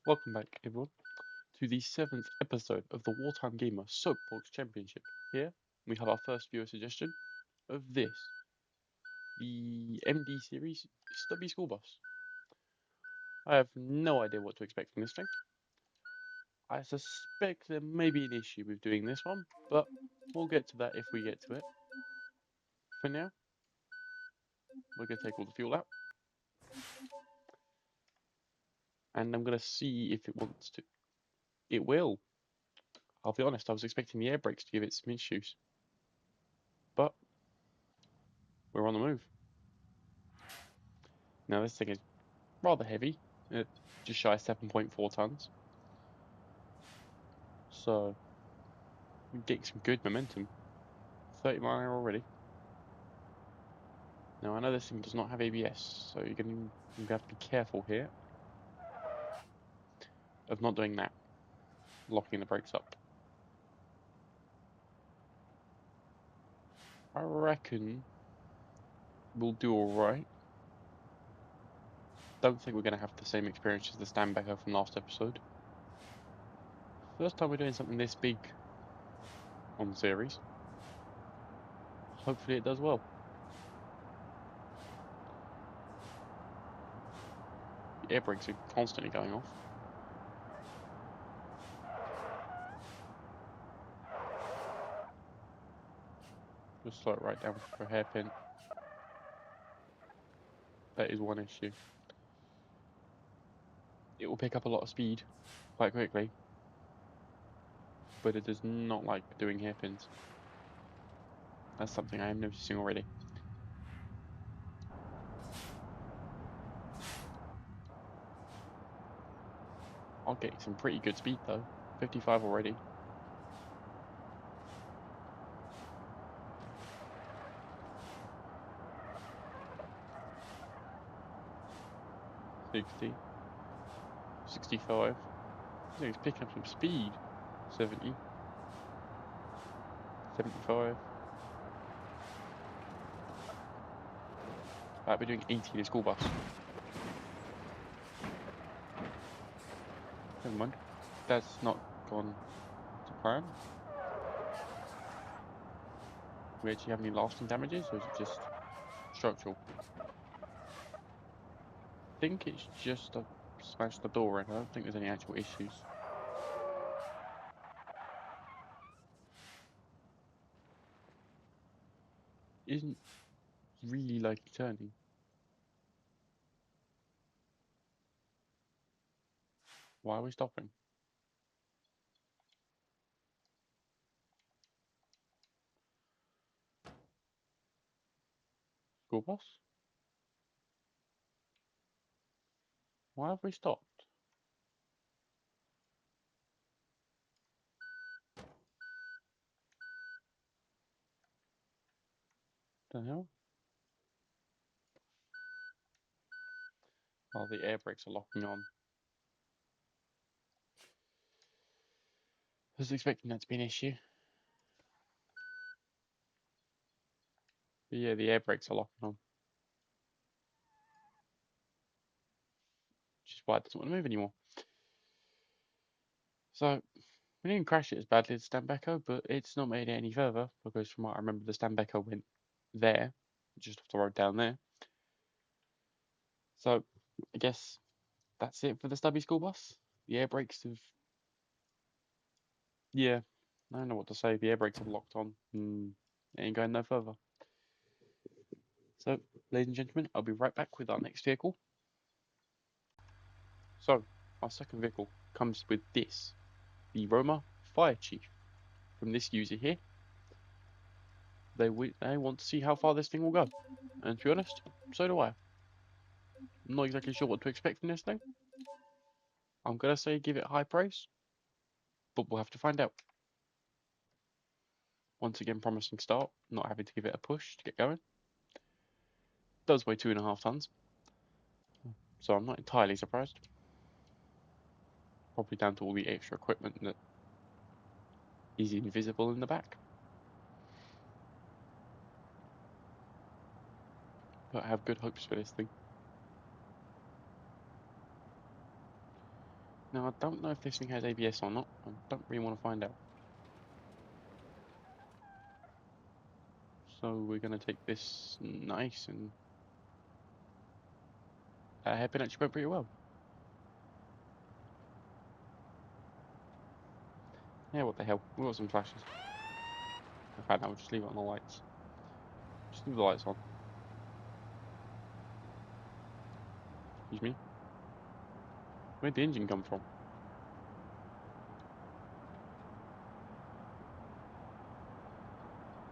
Welcome back, everyone, to the 7th episode of the WartimeGamer Soapbox Championship. Here, we have our first viewer suggestion of this, the MD series Stubby School Bus. I have no idea what to expect from this thing. I suspect there may be an issue with doing this one, but we'll get to that if we get to it. For now, we're going to take all the fuel out, and I'm going to see if it wants to. It will. I'll be honest, I was expecting the air brakes to give it some issues, but we're on the move. Now this thing is rather heavy, just shy of 7.4 tons. So we're getting some good momentum. 30 mile an hour already. Now I know this thing does not have ABS, so you're going to have to be careful here of not doing that, locking the brakes up. I reckon we'll do alright. Don't think we're going to have the same experience as the stand backer from last episode. First time we're doing something this big on the series. Hopefully it does well. The air brakes are constantly going off. Just slow it right down for a hairpin. That is one issue. It will pick up a lot of speed quite quickly, but it does not like doing hairpins. That's something I am noticing already. I'll get some pretty good speed though. 55 already. 60. 65. I think it's picking up some speed. 70. 75. Right, we're doing 80 in a school bus. Never mind. That's not gone to plan. Do we actually have any lasting damages, or is it just structural? I think it's just smashed the door in. I don't think there's any actual issues. Isn't really like turning. Why are we stopping? School bus? Why have we stopped? The hell? Oh, the air brakes are locking on. I was expecting that to be an issue. But yeah, the air brakes are locking on. Which is why it doesn't want to move anymore. So, we didn't crash it as badly as Stanbecco, but it's not made it any further, because from what I remember, the Stanbecco went there, just off the road down there. So, I guess that's it for the Stubby school bus. The air brakes have... Yeah, I don't know what to say. The air brakes have locked on. It ain't going no further. So, ladies and gentlemen, I'll be right back with our next vehicle. So, our second vehicle comes with this, the Roma Fire Chief. From this user here, they want to see how far this thing will go. And to be honest, so do I. I'm not exactly sure what to expect from this thing. I'm going to say give it high praise, but we'll have to find out. Once again, promising start, not having to give it a push to get going. Does weigh 2.5 tons, so I'm not entirely surprised. Probably down to all the extra equipment that is invisible in the back. But I have good hopes for this thing. Now, I don't know if this thing has ABS or not. I don't really want to find out. So we're going to take this nice and that hairpin actually went pretty well. Yeah, what the hell? We've got some flashes. In fact, I'll just leave it on the lights. Just leave the lights on. Excuse me. Where'd the engine come from?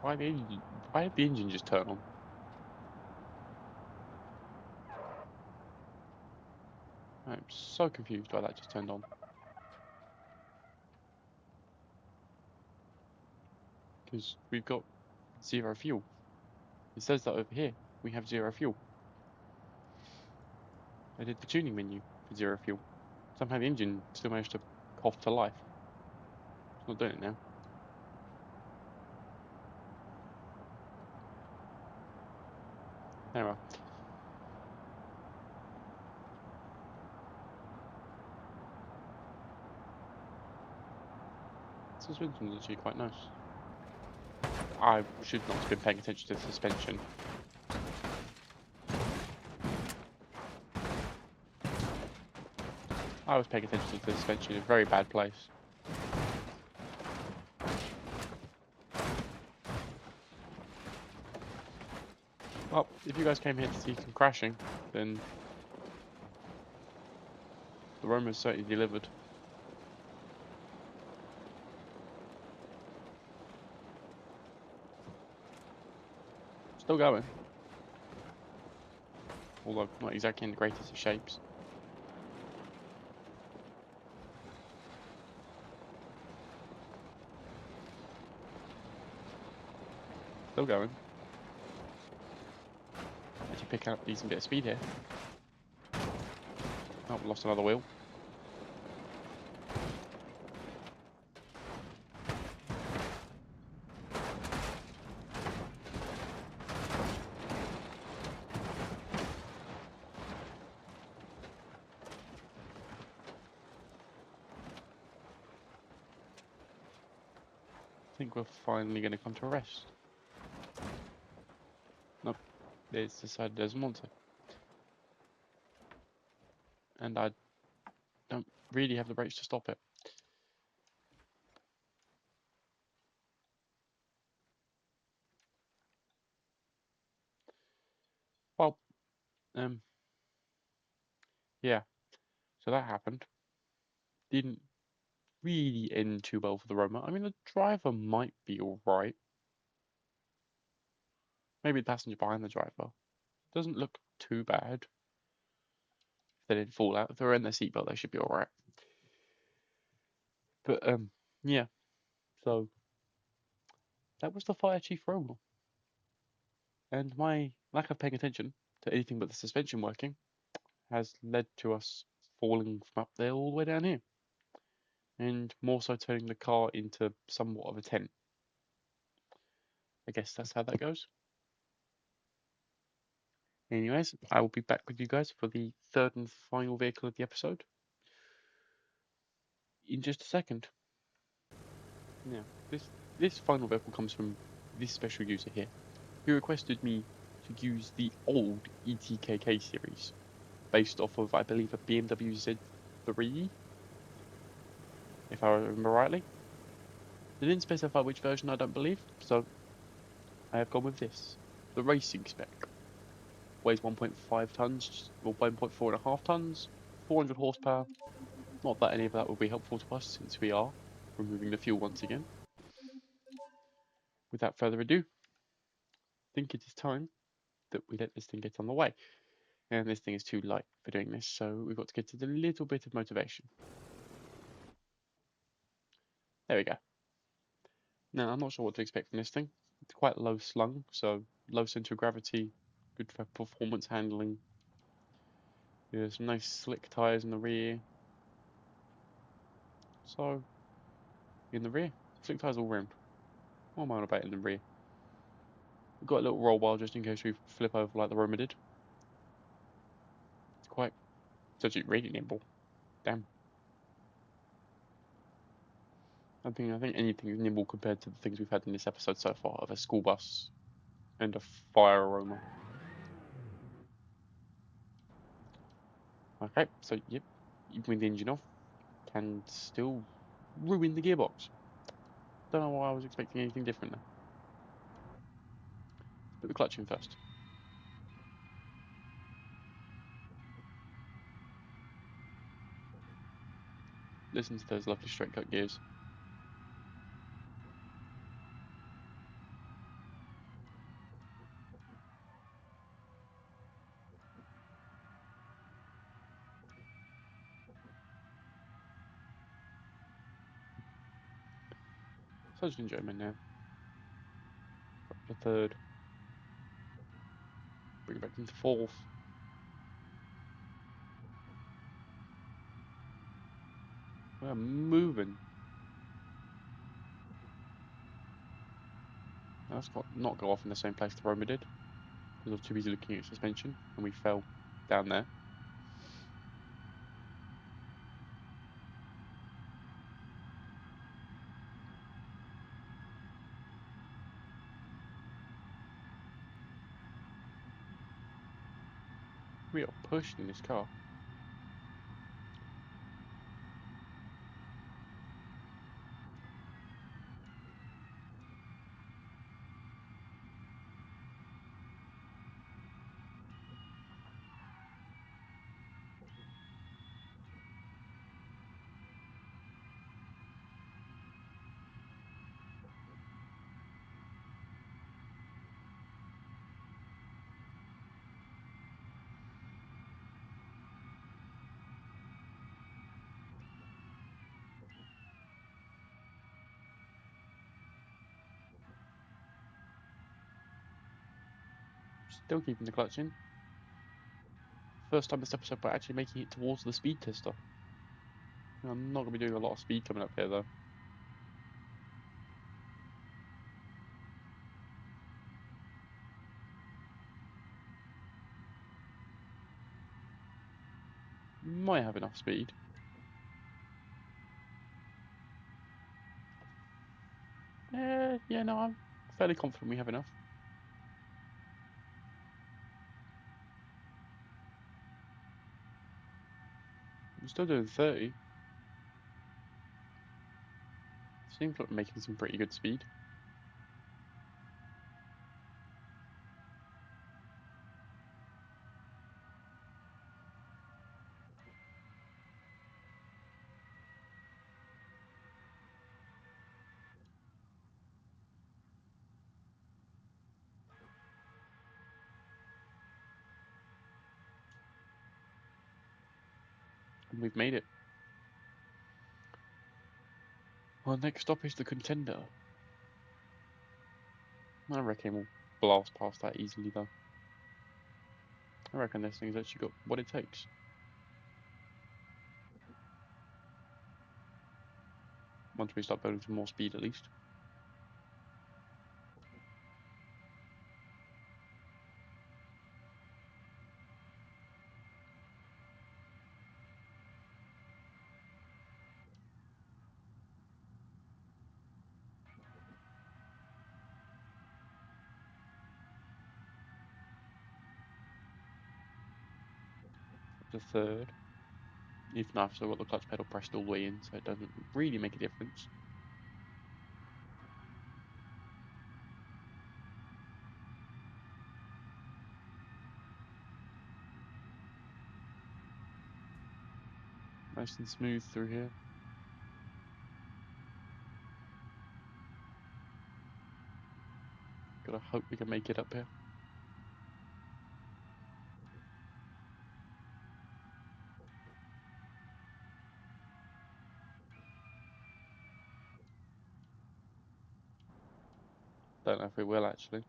Why did the engine just turn on? I'm so confused why that just turned on. Because we've got 0 fuel. It says that over here. We have 0 fuel. I did the tuning menu for 0 fuel. Somehow the engine still managed to cough to life. It's not doing it now. Anyway. Suspension's actually quite nice. I should not have been paying attention to the suspension. I was paying attention to the suspension in a very bad place. Well, if you guys came here to see some crashing, then the Roma's certainly delivered. Still going. Although not exactly in the greatest of shapes. Still going. Actually picking up a decent bit of speed here. Oh, lost another wheel. I think we're finally going to come to a rest. Nope, it's decided it doesn't want to. And I don't really have the brakes to stop it. Well, yeah, so that happened. Didn't really end too well for the Roma. I mean, the driver might be alright. Maybe the passenger behind the driver. Doesn't look too bad. If they didn't fall out, if they're in their seatbelt, they should be alright. But, yeah. So, that was the Fire Chief Roma. And my lack of paying attention to anything but the suspension working has led to us falling from up there all the way down here. And more so turning the car into somewhat of a tent. I guess that's how that goes. Anyways, I will be back with you guys for the third and final vehicle of the episode in just a second. Now, this final vehicle comes from this special user here, who requested me to use the old ETKK series, based off of, I believe, a BMW Z3, if I remember rightly. They didn't specify which version, I don't believe, so I have gone with this, the racing spec. Weighs 1.5 tons, or 1.4.5 tons, 400 horsepower. Not that any of that will be helpful to us since we are removing the fuel once again. Without further ado, I think it is time that we let this thing get on the way. And this thing is too light for doing this, so we've got to get to the little bit of motivation. There we go. Now, I'm not sure what to expect from this thing. It's quite low slung, so low center of gravity, good for performance handling. There's some nice slick tyres in the rear. So, in the rear, slick tyres all round. What am I on about in the rear? We've got a little roll bar just in case we flip over like the Roma did. It's actually really nimble. Damn. I think anything is nimble compared to the things we've had in this episode so far of a school bus and a fire aroma. Okay, so yep, you bring the engine off, can still ruin the gearbox. Don't know why I was expecting anything different there. Put the clutch in first. Listen to those lovely straight cut gears. Such enjoyment now. The third. Bring it back into fourth. We're moving. That's got not go off in the same place the Roma did. Because I was too busy looking at suspension and we fell down there. We are pushing this car. Still keeping the clutch in. First time this episode by actually making it towards the speed tester. I'm not going to be doing a lot of speed coming up here though. Might have enough speed. Yeah, no, I'm fairly confident we have enough. I'm still doing 30. Seems like we're making some pretty good speed. And we've made it. Our next stop is the contender. I reckon we'll blast past that easily though. I reckon this thing's actually got what it takes. Once we start building some more speed at least. The third. Even though I've still got the clutch pedal pressed all the way in, so it doesn't really make a difference. Nice and smooth through here. Gotta hope we can make it up here. Don't know if we will actually.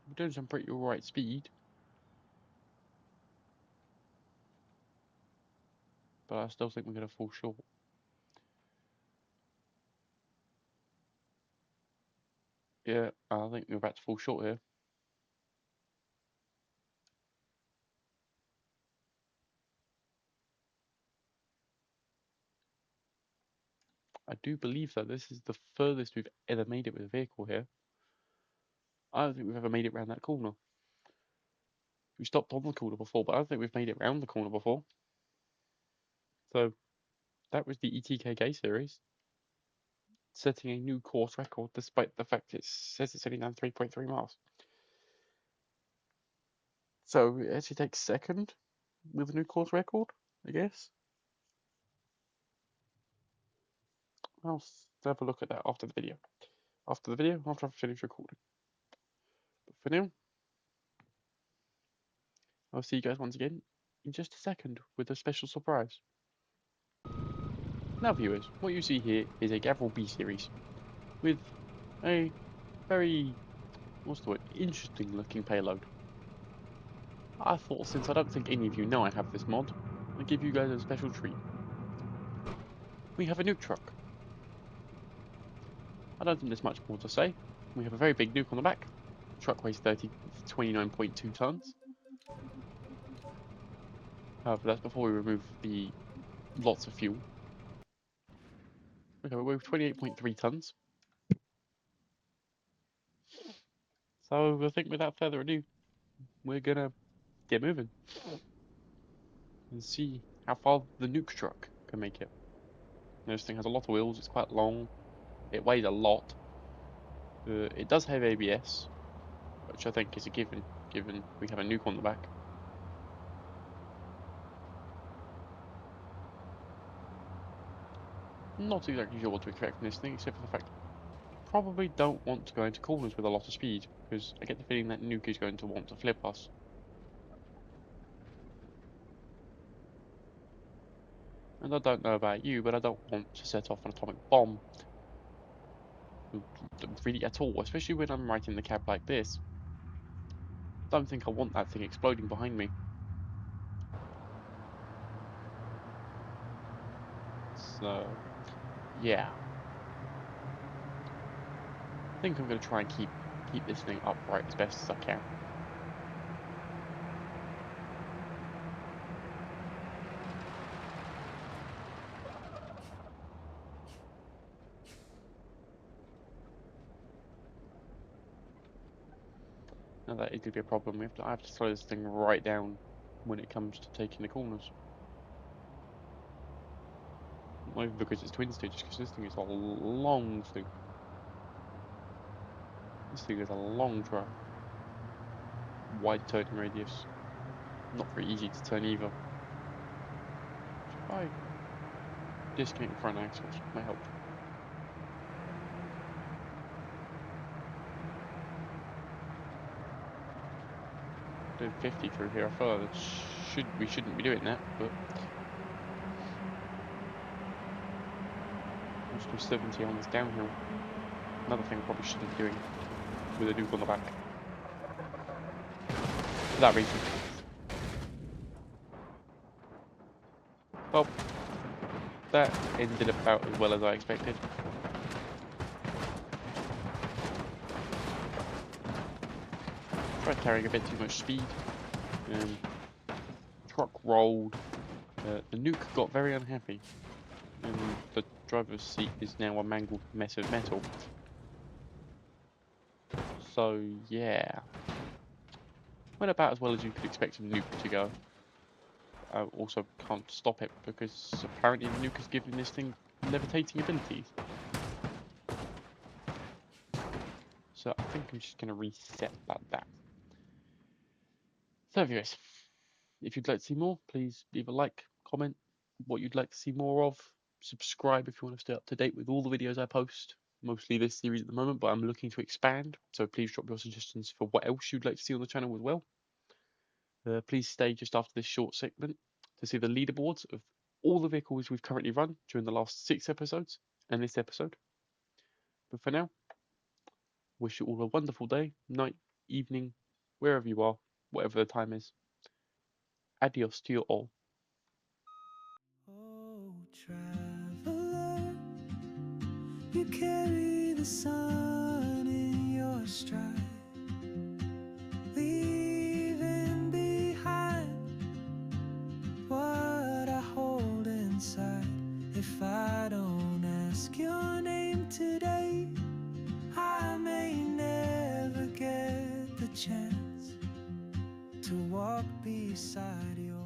We're doing some pretty alright speed. But I still think we're gonna fall short. Yeah, I think we're about to fall short here. I do believe that this is the furthest we've ever made it with a vehicle here. I don't think we've ever made it around that corner. We stopped on the corner before, but I don't think we've made it round the corner before. So that was the ETKK series, setting a new course record despite the fact it says it's only done 3.3 miles. So it actually takes second with a new course record, I guess. I'll have a look at that after the video. After I've finished recording. But for now, I'll see you guys once again in just a second with a special surprise. Now viewers, what you see here is a Gavril B series with a very, interesting looking payload. I thought, since I don't think any of you know I have this mod, I'd give you guys a special treat. We have a nuke truck. I don't think there's much more to say. We have a very big nuke on the back. The truck weighs 29.2 tons. However, that's before we remove the lots of fuel. Okay, we weigh 28.3 tons. So I think without further ado, we're gonna get moving and see how far the nuke truck can make it. This thing has a lot of wheels, it's quite long, it weighs a lot. It does have ABS, which I think is a given we have a nuke on the back. Not exactly sure what to expect from this thing, except for the fact I probably don't want to go into corners with a lot of speed, because I get the feeling that nuke is going to want to flip us. And I don't know about you, but I don't want to set off an atomic bomb. Really at all, especially when I'm right in the cab like this. I don't think I want that thing exploding behind me. So, yeah. I think I'm going to try and keep this thing upright as best as I can. Now that is going to be a problem. I have to slow this thing right down when it comes to taking the corners. Not even because it's twin stage, just because this thing is a long thing. This thing is a long truck. Wide turning radius. Not very easy to turn either. If I disconnect the front axles, may help. Doing 50 through here. I thought we shouldn't be doing that, but let's do 70 on this downhill. Another thing I probably shouldn't be doing with a nuke on the back. For that reason. Well, that ended about as well as I expected. Tried carrying a bit too much speed. Truck rolled. The nuke got very unhappy. And the driver's seat is now a mangled mess of metal. So, yeah. Went about as well as you could expect a nuke to go. I also can't stop it because apparently the nuke has given this thing levitating abilities. So I think I'm just going to reset like that. So viewers, if you'd like to see more, please leave a like, comment what you'd like to see more of, subscribe if you want to stay up to date with all the videos I post. Mostly this series at the moment, but I'm looking to expand, so please drop your suggestions for what else you'd like to see on the channel as well. Please stay just after this short segment to see the leaderboards of all the vehicles we've currently run during the last 6 episodes and this episode. But for now, wish you all a wonderful day, night, evening, wherever you are, whatever the time is. Adios to you all. Oh, traveler, you carry the sun in your stride, leaving behind what I hold inside. If I don't ask you today. I may never get the chance to walk beside your